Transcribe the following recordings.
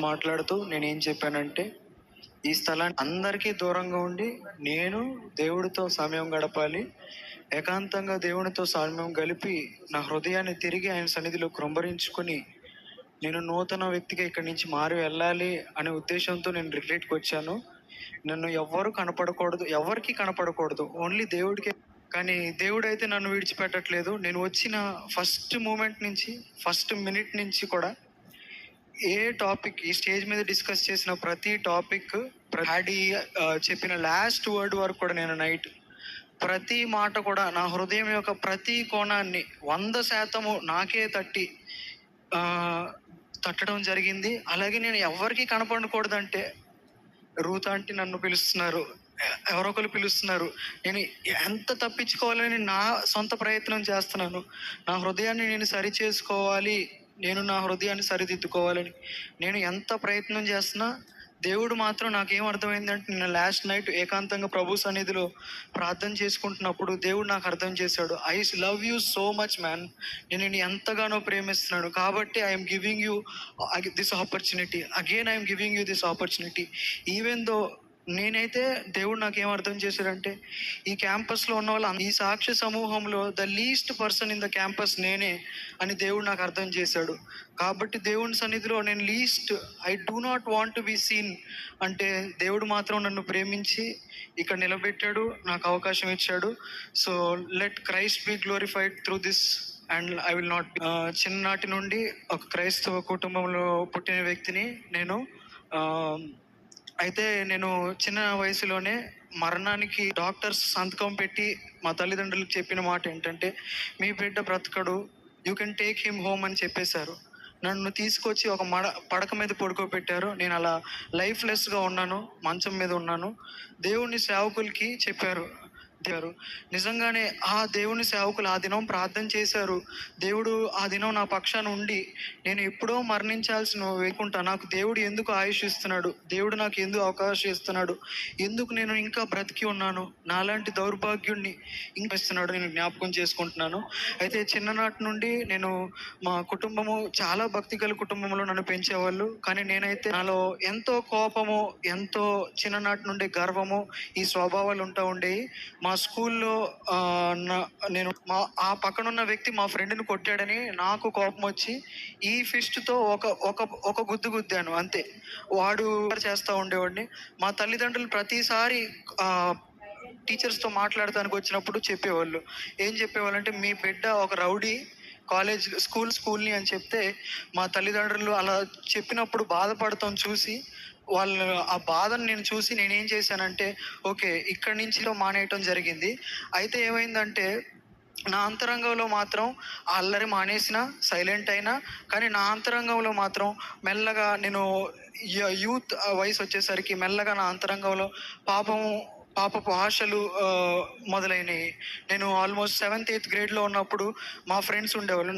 మాట్లాడుతూ నేనేం చెప్పానంటే, ఈ స్థలాన్ని అందరికీ దూరంగా ఉండి నేను దేవుడితో సమయం గడపాలి. ఏకాంతంగా దేవునితో సమయం గలిపి నా హృదయాన్ని తిరిగి ఆయన సన్నిధిలో కృంభరించుకొని నేను నూతన వ్యక్తిగా ఇక్కడి నుంచి మారి వెళ్ళాలి అనే ఉద్దేశంతో నేను రిట్రీట్‌కి వచ్చాను. నన్ను ఎవ్వరు కనపడకూడదు, ఎవరికీ కనపడకూడదు. ఓన్లీ దేవుడికే. కానీ దేవుడైతే నన్ను విడిచిపెట్టట్లేదు. నేను వచ్చిన ఫస్ట్ మూమెంట్ నుంచి, ఫస్ట్ మినిట్ నుంచి కూడా ఏ టాపిక్ ఈ స్టేజ్ మీద డిస్కస్ చేసిన ప్రతి టాపిక్ డాడీ చెప్పిన లాస్ట్ వర్డ్ వరకు కూడా నేను నైట్ ప్రతి మాట కూడా నా హృదయం యొక్క ప్రతి కోణాన్ని 100% నాకే తట్టడం జరిగింది. అలాగే నేను ఎవరికి కనపడకూడదంటే రూత్ ఆంటీ నన్ను పిలుస్తున్నారు, ఎవరో ఒకరు పిలుస్తున్నారు. నేను ఎంత తప్పించుకోవాలని నా సొంత ప్రయత్నం చేస్తున్నాను. నా హృదయాన్ని నేను సరి చేసుకోవాలి, నేను నా హృదయాన్ని సరిదిద్దుకోవాలని నేను ఎంత ప్రయత్నం చేస్తున్నా దేవుడు మాత్రం నాకేం అర్థమైందంటే, నిన్న లాస్ట్ నైట్ ఏకాంతంగా ప్రభు సన్నిధిలో ప్రార్థన చేసుకుంటున్నప్పుడు దేవుడు నాకు అర్థం చేశాడు. I love you so much man, నేను నిన్ను ఎంతగానో ప్రేమిస్తున్నాను కాబట్టి I'm giving you this opportunity, again I'm giving you this opportunity. Even though నేనైతే దేవుడు నాకేం అర్థం చేశాడంటే, ఈ క్యాంపస్లో ఉన్న వాళ్ళు ఈ సాక్ష్య సమూహంలో the least person in the campus నేనే అని దేవుడు నాకు అర్థం చేశాడు. కాబట్టి దేవుని సన్నిధిలో నేను least, I do not want to be seen అంటే దేవుడు మాత్రం నన్ను ప్రేమించి ఇక్కడ నిలబెట్టాడు, నాకు అవకాశం ఇచ్చాడు. So let Christ B glorified through this and I will not be. చిన్ననాటి నుండి ఒక క్రైస్తవ కుటుంబంలో పుట్టిన వ్యక్తిని నేను. అయితే నేను చిన్న వయసులోనే మరణానికి డాక్టర్స్ సంతకం పెట్టి మా తల్లిదండ్రులకు చెప్పిన మాట ఏంటంటే, మీ బిడ్డ బ్రతకడు, you can take him home అని చెప్పేశారు. నన్ను తీసుకొచ్చి ఒక పడక మీద పడుకోబెట్టారు. నేను అలా లైఫ్లెస్గా ఉన్నాను, మంచం మీద ఉన్నాను. దేవుని సేవకులకి చెప్పారు, నిజంగానే ఆ దేవుని సేవకులు ఆ దినం ప్రార్థన చేశారు. దేవుడు ఆ దినం నా పక్షాన ఉండి నేను ఎప్పుడో మరణించాల్సిన వేకుంటా నాకు దేవుడు ఎందుకు ఆయుష్ ఇస్తున్నాడు, దేవుడు నాకు ఎందుకు అవకాశం ఇస్తున్నాడు, ఎందుకు నేను ఇంకా బ్రతికి ఉన్నాను, నాలాంటి దౌర్భాగ్యుణ్ణి ఇంకా ఇస్తున్నాడు నేను జ్ఞాపకం చేసుకుంటున్నాను. అయితే చిన్ననాటి నుండి నేను మా కుటుంబము చాలా భక్తి గల కుటుంబంలో నన్ను పెంచేవాళ్ళు. కానీ నేనైతే నాలో ఎంతో కోపము, ఎంతో చిన్ననాటి నుండి గర్వము, ఈ స్వభావాలు ఉంటా ఉండేవి. మా స్కూల్లో నేను ఆ పక్కనున్న వ్యక్తి మా ఫ్రెండ్ని కొట్టాడని నాకు కోపం వచ్చి ఈ ఫిస్ట్తో ఒక గుద్దు గుద్దాను అంతే. వాడు చేస్తూ ఉండేవాడిని. మా తల్లిదండ్రులు ప్రతిసారి టీచర్స్తో మాట్లాడటానికి వచ్చినప్పుడు చెప్పేవాళ్ళు, ఏం చెప్పేవాళ్ళు అంటే, మీ బిడ్డ ఒక రౌడీ, కాలేజ్ స్కూల్ని అని చెప్తే మా తల్లిదండ్రులు అలా చెప్పినప్పుడు బాధపడతాం చూసి, వాళ్ళు ఆ బాధను నేను చూసి నేనేం చేశానంటే, ఓకే ఇక్కడి నుంచి మానేయటం జరిగింది. అయితే ఏమైందంటే, నా అంతరంగంలో మాత్రం ఆ అల్లరి మానేసిన, సైలెంట్ అయినా, కానీ నా అంతరంగంలో మాత్రం మెల్లగా నేను యూత్ వయసు వచ్చేసరికి మెల్లగా నా అంతరంగంలో పాపపు ఆశలు మొదలైనవి. నేను ఆల్మోస్ట్ 7th 8th గ్రేడ్లో ఉన్నప్పుడు మా ఫ్రెండ్స్ ఉండేవాళ్ళు,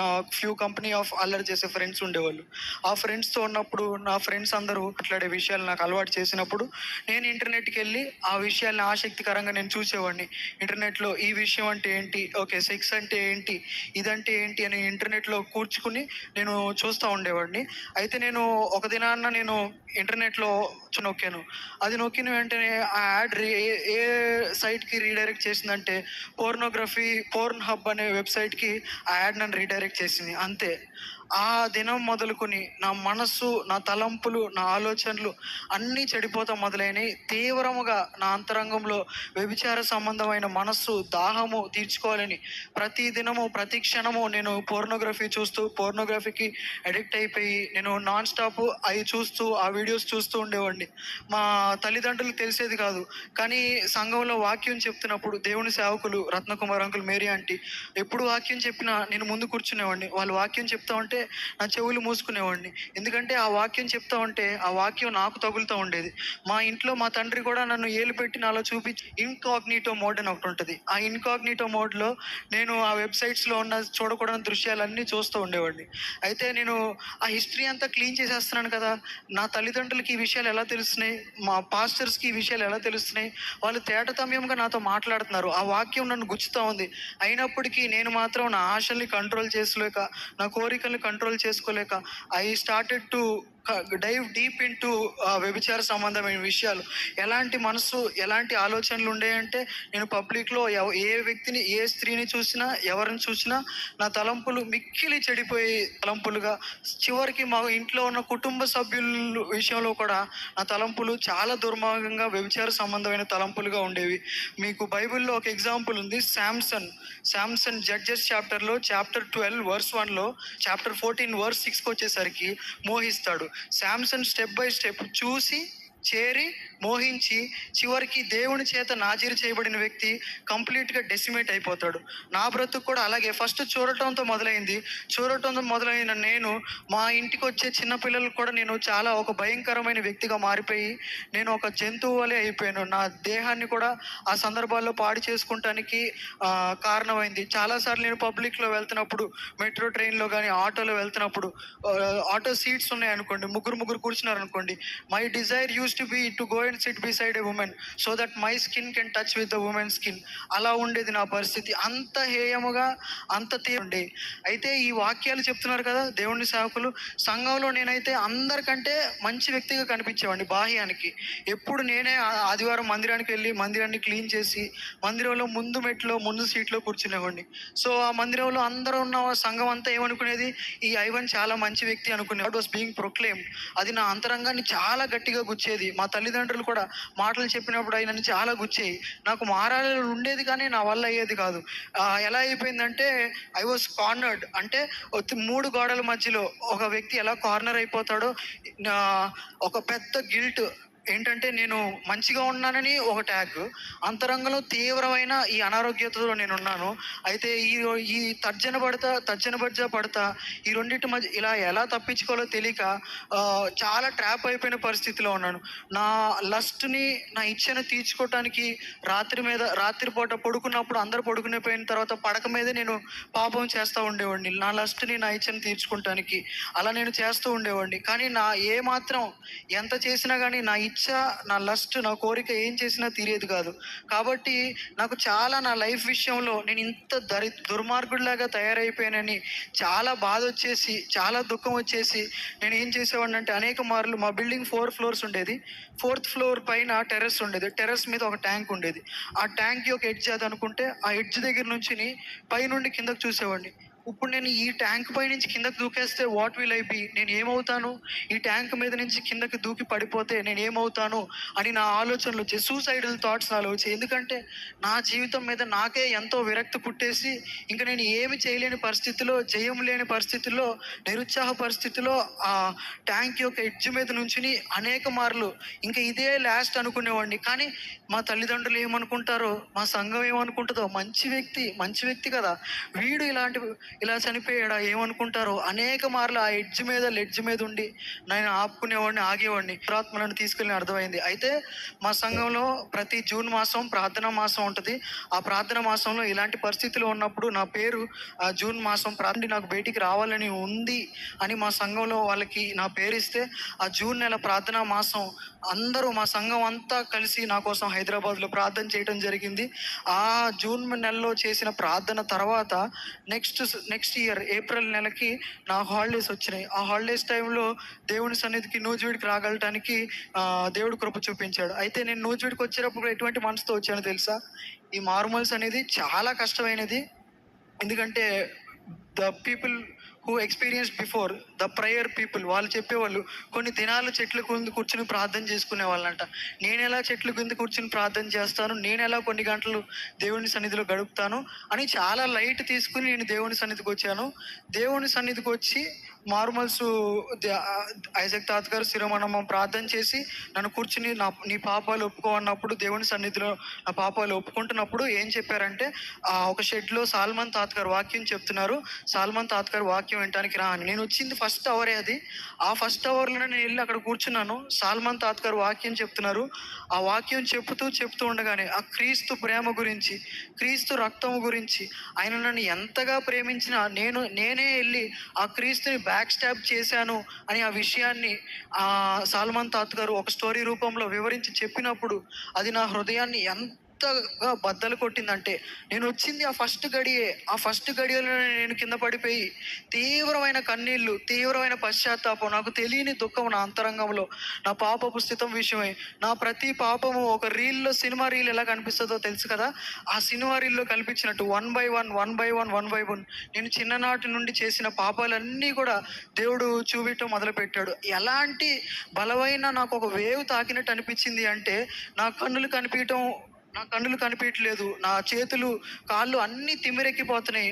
నా ఫ్యూ కంపెనీ ఆఫ్ అల్లరి చేసే ఫ్రెండ్స్ ఉండేవాళ్ళు. ఆ ఫ్రెండ్స్తో ఉన్నప్పుడు నా ఫ్రెండ్స్ అందరూ మాట్లాడే విషయాలు నాకు అలవాటు చేసినప్పుడు నేను ఇంటర్నెట్కి వెళ్ళి ఆ విషయాల్ని ఆసక్తికరంగా నేను చూసేవాడిని. ఇంటర్నెట్లో ఈ విషయం అంటే ఏంటి, ఓకే సెక్స్ అంటే ఏంటి, ఇదంటే ఏంటి అని ఇంటర్నెట్లో కూర్చుకుని నేను చూస్తూ ఉండేవాడిని. అయితే నేను ఒక దినాన్న నేను ఇంటర్నెట్లో నొక్కాను. అది నొక్కిన వెంటనే ఆ యాడ్ ఏ సైట్కి రీడైరెక్ట్ చేసిందంటే, పోర్న్ హబ్ అనే వెబ్సైట్కి ఆ యాడ్ నన్ను రీడైరెక్ట్ చేసింది అంతే. ఆ దినం మొదలుకొని నా మనస్సు, నా తలంపులు, నా ఆలోచనలు అన్నీ చెడిపోతాం మొదలైనవి. తీవ్రముగా నా అంతరంగంలో వ్యభిచార సంబంధమైన మనస్సు దాహము తీర్చుకోవాలని ప్రతి దినము ప్రతి క్షణము నేను పోర్నోగ్రఫీకి అడిక్ట్ అయిపోయి నేను నాన్ స్టాప్ అవి చూస్తూ ఆ వీడియోస్ చూస్తూ ఉండేవాడిని. మా తల్లిదండ్రులకు తెలిసేది కాదు. కానీ సంఘంలో వాక్యం చెప్తున్నప్పుడు దేవుని సేవకులు రత్నకుమార్ అంకుల్, మేరీ ఆంటీ ఎప్పుడు వాక్యం చెప్పినా నేను ముందు కూర్చునేవాడిని. వాళ్ళు వాక్యం చెప్తా ఉంటే నా చెవులు మూసుకునేవాడిని. ఎందుకంటే ఆ వాక్యం చెప్తా ఉంటే ఆ వాక్యం నాకు తగులుతూ ఉండేది. మా ఇంట్లో మా తండ్రి కూడా నన్ను ఏలు పెట్టి నాలో చూపించి ఇన్కాగ్నిటో మోడ్ అని ఒకటి ఉంటుంది. ఆ ఇన్కాగ్నిటో మోడ్లో నేను ఆ వెబ్సైట్స్లో ఉన్న చూడకూడని దృశ్యాలన్నీ చూస్తూ ఉండేవాడిని. అయితే నేను ఆ హిస్టరీ అంతా క్లీన్ చేసేస్తున్నాను కదా, నా తల్లిదండ్రులకి ఈ విషయాలు ఎలా తెలుస్తున్నాయి, మా పాస్టర్స్కి ఈ విషయాలు ఎలా తెలుస్తున్నాయి, వాళ్ళు తేటతమ్యంగా నాతో మాట్లాడుతున్నారు. ఆ వాక్యం నన్ను గుచ్చుతూ ఉంది. అయినప్పటికీ నేను మాత్రం నా ఆశల్ని కంట్రోల్ చేసుకోలేక, నా కోరికల్ని కంట్రోల్ చేసుకోలేక I started to dive deep into వ్యభిచార సంబంధమైన విషయాలు. ఎలాంటి మనసు, ఎలాంటి ఆలోచనలు ఉండేయంటే, నేను పబ్లిక్లో ఏ వ్యక్తిని, ఏ స్త్రీని చూసినా, ఎవరిని చూసినా నా తలంపులు మిక్కిలి చెడిపోయే తలంపులుగా, చివరికి మా ఇంట్లో ఉన్న కుటుంబ సభ్యుల విషయంలో కూడా నా తలంపులు చాలా దుర్మార్గంగా వ్యభిచార సంబంధమైన తలంపులుగా ఉండేవి. మీకు బైబిల్లో ఒక ఎగ్జాంపుల్ ఉంది. శాంసన్ జడ్జెస్ చాప్టర్లో చాప్టర్ 12 వర్స్ 1లో చాప్టర్ 14 వర్స్ 6కి వచ్చేసరికి మోహిస్తాడు. శాంసన్ స్టెప్ బై స్టెప్ చూసి, చేరి, మోహించి, చివరికి దేవుని చేత నాజీరు చేయబడిన వ్యక్తి కంప్లీట్గా డెసిమేట్ అయిపోతాడు. నా బ్రతుకు కూడా అలాగే ఫస్ట్ చూడటంతో మొదలైన నేను మా ఇంటికి వచ్చే చిన్నపిల్లలకు కూడా నేను చాలా ఒక భయంకరమైన వ్యక్తిగా మారిపోయి, నేను ఒక జంతువు వలె అయిపోయాను. నా దేహాన్ని కూడా ఆ సందర్భాల్లో పాడు చేసుకుంటానికి కారణమైంది. చాలాసార్లు నేను పబ్లిక్లో వెళ్తున్నప్పుడు, మెట్రో ట్రైన్లో కానీ ఆటోలో వెళ్తున్నప్పుడు, ఆటో సీట్స్ ఉన్నాయి అనుకోండి, ముగ్గురు కూర్చున్నారు అనుకోండి, my Dzire use to be to go and SIT beside a women so that my skin can touch with the women skin. అలా ఉండేది నా పరిస్థితి. అంత హేయముగా, అంత తీరుండే. అయితే ఈ వాక్యాలు చెప్తున్నారు కదా దేవుని సేవకులు, సంఘంలో నేనైతే అందరికంటే మంచి వ్యక్తిగా కనిపించేవాడిని బాహ్యానికి. ఎప్పుడు నేనే ఆదివారం మందిరానికి వెళ్ళి మందిరాన్ని క్లీన్ చేసి మందిరంలో ముందు సీట్లో కూర్చునేవాడిని. సో ఆ మందిరంలో అందరూ ఉన్న సంఘం అంతా ఏమనుకునేది, ఈ ఐవన్ చాలా మంచి వ్యక్తి అనుకునే. What was being proclaimed. అది నా అంతరంగాన్ని చాలా గట్టిగా గుచ్చేది. మా తల్లిదండ్రులు కూడా మాటలు చెప్పినప్పుడు అయినని చాలా గుచ్చేయి. నాకు మారాలని ఉండేది కానీ నా వల్ల అయ్యేది కాదు. ఎలా అయిపోయిందంటే ఐ వాజ్ కార్నర్డ్. అంటే 3 గోడల మధ్యలో ఒక వ్యక్తి ఎలా కార్నర్ అయిపోతాడో, ఒక పెద్ద గిల్ట్ ఏంటంటే, నేను మంచిగా ఉన్నానని ఒక ట్యాగ్, అంతరంగంలో తీవ్రమైన ఈ అనారోగ్యతలో నేనున్నాను. అయితే ఈ తర్జన పడతా ఈ రెండింటి మధ్య ఇలా ఎలా తప్పించుకోవాలో తెలియక చాలా ట్రాప్ అయిపోయిన పరిస్థితిలో ఉన్నాను. నా లస్ట్ని, నా ఇచ్చను తీర్చుకోవటానికి రాత్రిపూట పడుకున్నప్పుడు అందరూ పడుకునిపోయిన తర్వాత పడక మీదే నేను పాపం చేస్తూ ఉండేవాడిని. నా లస్ట్ని, నా ఇచ్చను తీర్చుకోవటానికి అలా నేను చేస్తూ ఉండేవాడిని. కానీ నా ఏమాత్రం ఎంత చేసినా కానీ నా ఇచ్చ, నా లస్ట్, నా కోరిక ఏం చేసినా తీరేది కాదు. కాబట్టి నాకు చాలా నా లైఫ్ విషయంలో నేను ఇంత దుర్మార్గుడిలాగా తయారైపోయానని చాలా బాధ వచ్చేసి, చాలా దుఃఖం వచ్చేసి, నేను ఏం చేసేవాడిని అంటే, అనేక మార్లు మా బిల్డింగ్ 4 ఫ్లోర్స్ ఉండేది. 4th ఫ్లోర్ పైన టెర్రస్ ఉండేది. టెర్రస్ మీద ఒక ట్యాంక్ ఉండేది. ఆ ట్యాంక్ యొక్క ఎడ్జ్ అది అనుకుంటే, ఆ ఎడ్జ్ దగ్గర నుంచి పైనుండి కిందకు చూసేవాడిని. ఇప్పుడు నేను ఈ ట్యాంక్ పై నుంచి కిందకి దూకేస్తే వాట్ విల్ ఐ బి, నేను ఏమవుతాను? ఈ ట్యాంక్ మీద నుంచి కిందకి దూకి పడిపోతే నేను ఏమవుతాను అని నా ఆలోచనలు వచ్చాయి. సూసైడల్ థాట్స్ నాలో వచ్చాయి. ఎందుకంటే నా జీవితం మీద నాకే ఎంతో విరక్తి పుట్టేసి, ఇంకా నేను ఏమి చేయలేని పరిస్థితిలో, జయం లేని పరిస్థితుల్లో, నిరుత్సాహ పరిస్థితిలో ఆ ట్యాంక్ యొక్క ఎడ్జ్ మీద నుంచి అనేక మార్లు ఇంకా ఇదే లాస్ట్ అనుకునేవాడిని. కానీ మా తల్లిదండ్రులు ఏమనుకుంటారో, మా సంఘం ఏమనుకుంటుందో, మంచి వ్యక్తి కదా వీడు, ఇలా చనిపోయాడా ఏమనుకుంటారో అనేక మార్లు ఆ లెడ్జ్ మీద ఉండి నేను ఆగేవాడిని. ఆత్మ నన్ను తీసుకెళ్ళి అర్థమైంది. అయితే మా సంఘంలో ప్రతి జూన్ మాసం ప్రార్థనా మాసం ఉంటుంది. ఆ ప్రార్థనా మాసంలో ఇలాంటి పరిస్థితిలో ఉన్నప్పుడు నా పేరు జూన్ మాసం నాకు బయటికి రావాలని ఉంది అని మా సంఘంలో వాళ్ళకి నా పేరు ఇస్తే, ఆ జూన్ నెల ప్రార్థనా మాసం అందరూ మా సంఘం అంతా కలిసి నా కోసం హైదరాబాద్లో ప్రార్థన చేయడం జరిగింది. ఆ జూన్ నెలలో చేసిన ప్రార్థన తర్వాత నెక్స్ట్ ఇయర్ ఏప్రిల్ నెలకి నా హాలిడేస్ వచ్చినాయి. ఆ హాలిడేస్ టైంలో దేవుని సన్నిధికి నూజివీడికి రాగలటానికి దేవుడు కృప చూపించాడు. అయితే నేను నూజివీడికి వచ్చేటప్పుడు ఎటువంటి మనసుతో వచ్చానో తెలుసా? ఈ మార్మల్స్ అనేది చాలా కష్టమైనది. ఎందుకంటే the people who experience before the prayer people, వాళ్ళు చెప్పేవాళ్ళు కొన్ని దినాలు చెట్ల కింద కూర్చుని ప్రార్థన చేసుకునే వాళ్ళంట. నేను ఎలా చెట్ల కింద కూర్చుని ప్రార్థన చేస్తాను, నేను ఎలా కొన్ని గంటలు దేవుని సన్నిధిలో గడుపుతాను అని చాలా లైట్ తీసుకుని నేను దేవుని సన్నిధికి వచ్చాను. దేవుని సన్నిధికి వచ్చి మార్మల్స్ ఐజక్ తాత గారు శిరోమణం ప్రార్థన చేసి నన్ను కూర్చుని నీ పాపాలు ఒప్పుకో అన్నప్పుడు, దేవుని సన్నిధిలో నా పాపాలు ఒప్పుకుంటున్నప్పుడు ఏం చెప్పారంటే, ఒక షెడ్లో సాల్మన్ తాత గారు వాక్యం చెప్తున్నారు, సాల్మన్ తాత గారు వాక్యం వినటానికి రా అని. నేను వచ్చింది ఫస్ట్ అవరే అది. ఆ ఫస్ట్ అవర్లోనే నేను వెళ్ళి అక్కడ కూర్చున్నాను. సాల్మన్ తాత గారు వాక్యం చెప్తున్నారు. ఆ వాక్యం చెప్తూ ఉండగానే ఆ క్రీస్తు ప్రేమ గురించి, క్రీస్తు రక్తము గురించి, ఆయన నన్ను ఎంతగా ప్రేమించినా నేనే వెళ్ళి ఆ క్రీస్తుని బ్యాక్ స్టాప్ చేశాను అని ఆ విషయాన్ని సాల్మన్ తాత గారు ఒక స్టోరీ రూపంలో వివరించి చెప్పినప్పుడు అది నా హృదయాన్ని ఎంత ఎంతగా బద్దలు కొట్టిందంటే, నేను వచ్చింది ఆ ఫస్ట్ గడియే. ఆ ఫస్ట్ గడియలోనే నేను కింద పడిపోయి తీవ్రమైన కన్నీళ్ళు, తీవ్రమైన పశ్చాత్తాపం, నాకు తెలియని దుఃఖం నా అంతరంగంలో, నా పాపపు స్థితం విషయమై, నా ప్రతి పాపము ఒక రీల్‌లో, సినిమా రీల్ ఎలా కనిపిస్తదో తెలుసు కదా! ఆ సినిమా రీల్‌లో కనిపించినట్టు one by one, one by one, one by one నేను చిన్ననాటి నుండి చేసిన పాపాలన్నీ కూడా దేవుడు చూపియటం మొదలుపెట్టాడు. ఎలాంటి బలమైన నాకొక వేవ్ తాకినట్టు అనిపించింది అంటే, నా కన్నులు కనిపియట్లేదు. నా చేతులు, కాళ్ళు అన్నీ తిమ్మిరెక్కిపోతున్నాయి.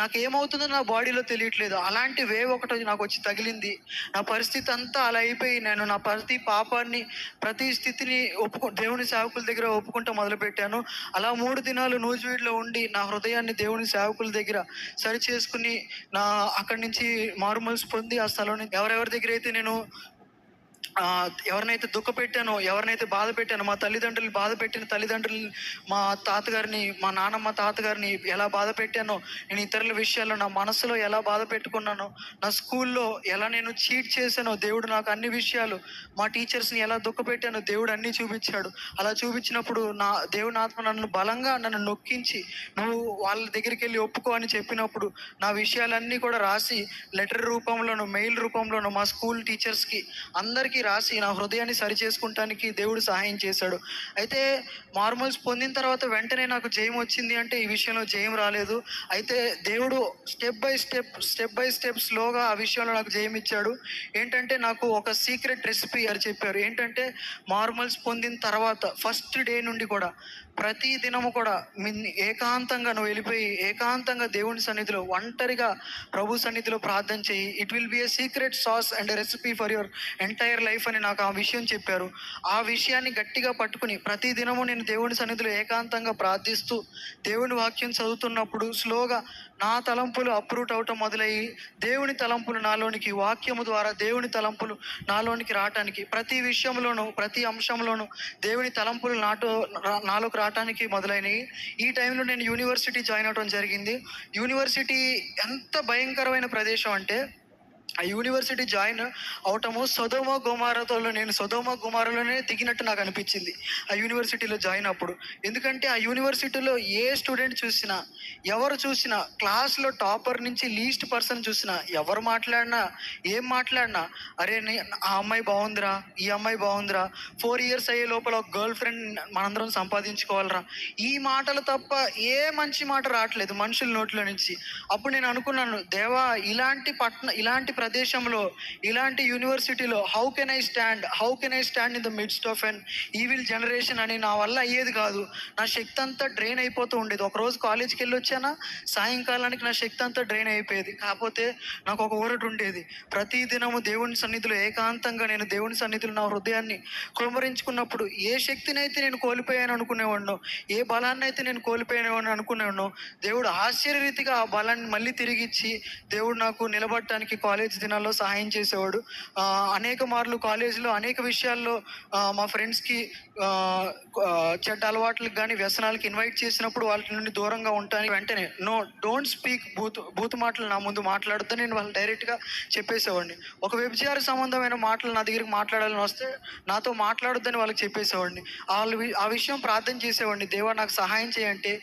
నాకేమవుతుందో నా బాడీలో తెలియట్లేదు. అలాంటి వేవ్ ఒకటి నాకొచ్చి తగిలింది. నా పరిస్థితి అంతా అలా అయిపోయి, నేను నా ప్రతి పాపాన్ని, ప్రతి స్థితిని దేవుని సేవకుల దగ్గర ఒప్పుకుంటూ మొదలుపెట్టాను. అలా 3 దినాలు నూజివీడులో ఉండి, నా హృదయాన్ని దేవుని సేవకుల దగ్గర సరిచేసుకుని, అక్కడి నుంచి మారుమనసు పొంది, ఆ స్థలం నుంచి ఎవరెవరి దగ్గరైతే నేను ఎవరినైతే దుఃఖపెట్టానో, ఎవరినైతే బాధ పెట్టానో, మా తల్లిదండ్రులు బాధ పెట్టిన తల్లిదండ్రులు, మా తాతగారిని, మా నాన్నమ్మ తాతగారిని ఎలా బాధ పెట్టానో, నేను ఇతరుల విషయాల్లో నా మనసులో ఎలా బాధ పెట్టుకున్నానో, నా స్కూల్లో ఎలా నేను చీట్ చేశానో, దేవుడు నాకు అన్ని విషయాలు, మా టీచర్స్ని ఎలా దుఃఖపెట్టానో దేవుడు అన్నీ చూపించాడు. అలా చూపించినప్పుడు దేవుని ఆత్మ నన్ను నొక్కించి, నువ్వు వాళ్ళ దగ్గరికి వెళ్ళి ఒప్పుకో అని చెప్పినప్పుడు, నా విషయాలన్నీ కూడా రాసి లెటర్ రూపంలోను, మెయిల్ రూపంలోను మా స్కూల్ టీచర్స్కి అందరికీ రాసి నా హృదయాన్ని సరిచేసుకుంటానికి దేవుడు సహాయం చేశాడు. అయితే మారుమనసు పొందిన తర్వాత వెంటనే నాకు జయం వచ్చింది అంటే, ఈ విషయంలో జయం రాలేదు. అయితే దేవుడు స్టెప్ బై స్టెప్ స్లోగా ఆ విషయంలో నాకు జయం ఇచ్చాడు. ఏంటంటే, నాకు ఒక సీక్రెట్ రెసిపీ అని చెప్పారు. ఏంటంటే, మారుమనసు పొందిన తర్వాత ఫస్ట్ డే నుండి కూడా ప్రతి దినము కూడా ఏకాంతంగా నువ్వు వెళ్ళిపోయి, ఏకాంతంగా దేవుని సన్నిధిలో ఒంటరిగా ప్రభు సన్నిధిలో ప్రార్థన చెయ్యి. It will be A secret sauce and recipe for your entire life అని నాకు ఆ విషయం చెప్పారు. ఆ విషయాన్ని గట్టిగా పట్టుకుని ప్రతి దినము నేను దేవుని సన్నిధిలో ఏకాంతంగా ప్రార్థిస్తూ, దేవుని వాక్యం చదువుతున్నప్పుడు స్లోగా నా తలంపులు అప్రూట్ అవటం మొదలయ్యి, దేవుని తలంపులు నాలోనికి, వాక్యము ద్వారా దేవుని తలంపులు నాలోనికి రావటానికి, ప్రతి విషయంలోనూ, ప్రతి అంశంలోనూ దేవుని తలంపులు నాలోకి రావటానికి మొదలైనవి. ఈ టైంలో నేను యూనివర్సిటీ జాయిన్ అవడం జరిగింది. యూనివర్సిటీ ఎంత భయంకరమైన ప్రదేశం అంటే, ఆ యూనివర్సిటీ జాయిన్ అవటము నేను సొదొమ గొమొర్రాలోనే దిగినట్టు నాకు అనిపించింది ఆ యూనివర్సిటీలో జాయిన్ అప్పుడు. ఎందుకంటే ఆ యూనివర్సిటీలో ఏ స్టూడెంట్ చూసినా, ఎవరు చూసినా, క్లాస్లో టాపర్ నుంచి లీస్ట్ పర్సన్ చూసినా, ఎవరు మాట్లాడినా, ఏం మాట్లాడినా, అరే ఆ అమ్మాయి బాగుందిరా, ఈ అమ్మాయి బాగుందిరా, 4 years అయ్యే లోపల ఒక గర్ల్ ఫ్రెండ్ మనందరం సంపాదించుకోవాలరా, ఈ మాటలు తప్ప ఏ మంచి మాట రావట్లేదు మనుషుల నోట్లో నుంచి. అప్పుడు నేను అనుకున్నాను, దేవా, ఇలాంటి ప్రదేశంలో, ఇలాంటి యూనివర్సిటీలో how can I stand in the midst of an evil generation అని నా వల్ల అయ్యేది కాదు. నా శక్తి అంతా డ్రైన్ అయిపోతూ ఉండేది. ఒకరోజు కాలేజ్కి వెళ్ళి వచ్చానా, సాయంకాలానికి నా శక్తి అంతా డ్రైన్ అయిపోయేది. కాకపోతే నాకు ఒక ఊరట ఉండేది, ప్రతి దినము దేవుని సన్నిధిలో ఏకాంతంగా నేను దేవుని సన్నిధిలో నా హృదయాన్ని కుమరించుకున్నప్పుడు, ఏ శక్తినైతే నేను కోల్పోయాను అనుకునేవాడినో, ఏ బలాన్ని అయితే నేను కోల్పోయాను అనుకునేవాడినో, దేవుడు ఆశ్చర్యరీతిగా ఆ బలాన్ని మళ్ళీ తిరిగిచ్చి, దేవుడు నాకు నిలబడటానికి కాలేజ్ దినాల్లో సహాయం చేసేవాడు. అనేక మార్లు కాలేజీలో అనేక విషయాల్లో మా ఫ్రెండ్స్కి చెడ్డ అలవాట్లకు కానీ, వ్యసనాలకు ఇన్వైట్ చేసినప్పుడు వాళ్ళ నుండి దూరంగా ఉంటానికి వెంటనే డోంట్ స్పీక్ బూత్ మాటలు నా ముందు మాట్లాడొద్దని నేను వాళ్ళు డైరెక్ట్గా చెప్పేసేవాడిని. ఒక వ్యభిచార సంబంధమైన మాటలు నా దగ్గరికి మాట్లాడాలని వస్తే నాతో మాట్లాడొద్దని వాళ్ళకి చెప్పేసేవాడిని. ఆ విషయం ప్రార్థన చేసేవాడిని, దేవా నాకు సహాయం చేయంటే.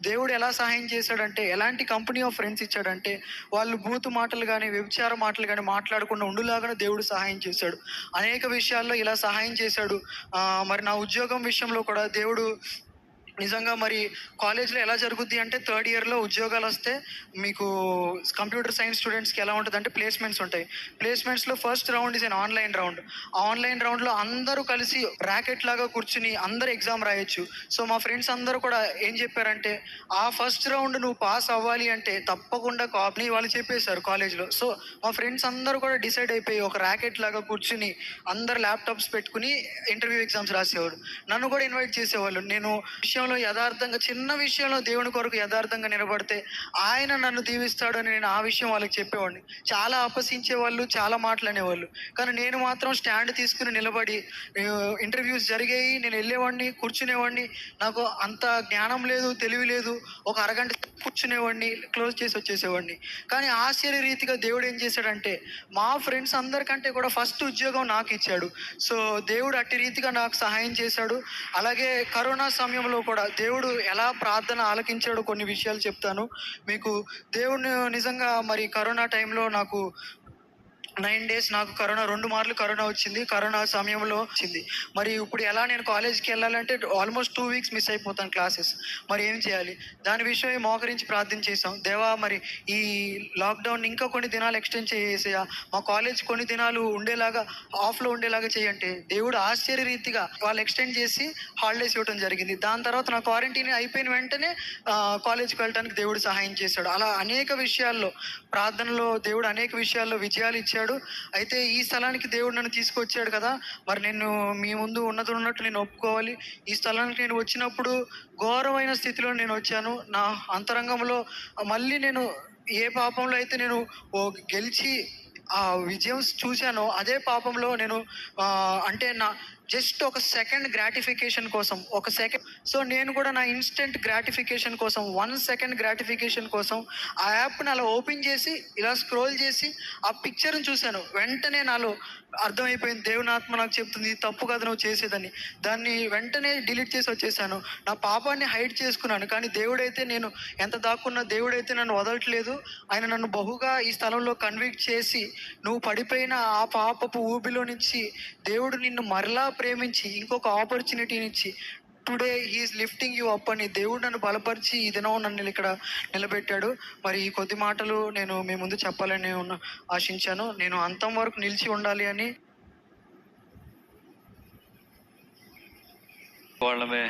దేవుడు ఎలా సహాయం చేశాడంటే, ఎలాంటి కంపెనీ ఆఫ్ ఫ్రెండ్స్ ఇచ్చాడంటే, వాళ్ళు బూతు మాటలు కానీ, వ్యభిచార మాటలు కానీ మాట్లాడకుండా ఉండులాగానే దేవుడు సహాయం చేశాడు. అనేక విషయాల్లో ఇలా సహాయం చేశాడు. మరి నా ఉద్యోగం విషయంలో కూడా దేవుడు నిజంగా, మరి కాలేజ్లో ఎలా జరుగుద్ది అంటే, 3rd yearలో ఉద్యోగాలు వస్తే మీకు కంప్యూటర్ సైన్స్ స్టూడెంట్స్కి ఎలా ఉంటుంది అంటే ప్లేస్మెంట్స్ ఉంటాయి. ప్లేస్మెంట్స్లో first round is an online round. ఆ ఆన్లైన్ రౌండ్లో అందరూ కలిసి ర్యాకెట్ లాగా కూర్చుని అందరూ ఎగ్జామ్ రాయొచ్చు. సో మా ఫ్రెండ్స్ అందరూ కూడా ఏం చెప్పారంటే, ఆ ఫస్ట్ రౌండ్ నువ్వు పాస్ అవ్వాలి అంటే తప్పకుండా కాపీ వాళ్ళు చెప్పేశారు కాలేజ్లో. సో మా ఫ్రెండ్స్ అందరూ కూడా డిసైడ్ అయిపోయి ఒక ర్యాకెట్ లాగా కూర్చుని అందరు ల్యాప్టాప్స్ పెట్టుకుని ఇంటర్వ్యూ ఎగ్జామ్స్ రాసేవాడు. నన్ను కూడా ఇన్వైట్ చేసేవాళ్ళు. నేను యథార్థంగా, చిన్న విషయంలో దేవుని కొరకు యథార్థంగా నిలబడితే ఆయన నన్ను దీవిస్తాడు అని నేను ఆ విషయం వాళ్ళకి చెప్పేవాడిని. చాలా అపహసించే వాళ్ళు, చాలా మాట్లాడేవాళ్ళు. కానీ నేను మాత్రం స్టాండ్ తీసుకుని నిలబడి, ఇంటర్వ్యూస్ జరిగాయి, నేను వెళ్ళేవాడిని, కూర్చునేవాడిని. నాకు అంత జ్ఞానం లేదు, తెలివి లేదు. ఒక అరగంట కూర్చునేవాడిని, క్లోజ్ చేసి వచ్చేసేవాడిని. కానీ ఆశ్చర్య రీతిగా దేవుడు ఏం చేశాడంటే, మా ఫ్రెండ్స్ అందరికంటే కూడా ఫస్ట్ ఉద్యోగం నాకు ఇచ్చాడు. సో దేవుడు అట్టి రీతిగా నాకు సహాయం చేశాడు. అలాగే కరోనా సమయంలో కూడా కూడా దేవుడు ఎలా ప్రార్థన ఆలకించాడో కొన్ని విషయాలు చెప్తాను మీకు. దేవుడు నిజంగా మరి కరోనా టైంలో నాకు 9 డేస్ నాకు కరోనా 2 మార్లు కరోనా వచ్చింది. కరోనా సమయంలో వచ్చింది. మరి ఇప్పుడు ఎలా నేను కాలేజ్‌కి ఎళ్ళాలంటే ఆల్‌మోస్ట్ 2 వీక్స్ మిస్ అయిపోతాను క్లాసెస్. మరి ఏం చేయాలి? దాని విషయమై మోకరించి ప్రార్థన చేశాం. దేవా మరి ఈ లాక్‌డౌన్ ఇంకా కొన్ని దినాలు ఎక్స్‌టెండ్ చేసేయా. మా కాలేజ్ కొన్ని దినాలు ఉండేలాగా ఆఫ్‌లో ఉండేలాగా చేయంటే దేవుడు ఆశ్చర్యరీతిగా వాళ్ళు ఎక్స్‌టెండ్ చేసి హాలిడేస్ ఇవ్వటం జరిగింది. దాని తర్వాత నా క్వారంటైన్ అయిపోయిన వెంటనే కాలేజ్‌కి వెళ్ళటానికి దేవుడు సహాయం చేశాడు. అలా అనేక విషయాల్లో ప్రార్థనలో దేవుడు అనేక విషయాల్లో విజయాలు ఇచ్చాడు. అయితే ఈ స్థలానికి దేవుడు నన్ను తీసుకొచ్చాడు కదా! మరి నేను మీ ముందు ఉన్నతున్నట్టు నేను ఒప్పుకోవాలి. ఈ స్థలానికి నేను వచ్చినప్పుడు ఘోరమైన స్థితిలో నేనొచ్చాను. నా అంతరంగంలో మళ్ళీ నేను ఏ పాపంలో అయితే నేను గెలిచి ఆ విజయం చూశానో అదే పాపంలో నేను అంటే నా జస్ట్ ఒక సెకండ్ గ్రాటిఫికేషన్ కోసం సో నేను కూడా నా ఇన్స్టెంట్ గ్రాటిఫికేషన్ కోసం 1 సెకండ్ గ్రాటిఫికేషన్ కోసం ఆ యాప్‌ని అలా ఓపెన్ చేసి ఇలా స్క్రోల్ చేసి ఆ పిక్చర్‌ని చూశాను. వెంటనే నాలో అర్థమైపోయింది. దేవుని ఆత్మ నాకు చెప్తుంది ఇది తప్పు కాదు నువ్వు చేసేదని. దాన్ని వెంటనే డిలీట్ చేసి వచ్చేసాను. నా పాపాన్ని హైడ్ చేసుకున్నాను. కానీ దేవుడైతే నేను ఎంత దాక్కున్నా దేవుడైతే నన్ను వదలట్లేదు. ఆయన నన్ను బహుగా ఈ స్థలంలో కన్విక్ట్ చేసి నువ్వు పడిపోయిన ఆ పాపపు ఊబిలో నుంచి దేవుడు నిన్ను మరలా ప్రేమించి ఇంకొక ఆపర్చునిటీనిచ్చి today he is lifting you up అని దేవుడు నన్ను బలపరిచి ఈ దినం నన్ను ఇక్కడ నిలబెట్టాడు. మరి ఈ కొద్ది మాటలు నేను మీ ముందు చెప్పాలని ఆశించాను. నేను అంతం వరకు నిలిచి ఉండాలి అని. వాళ్ళమే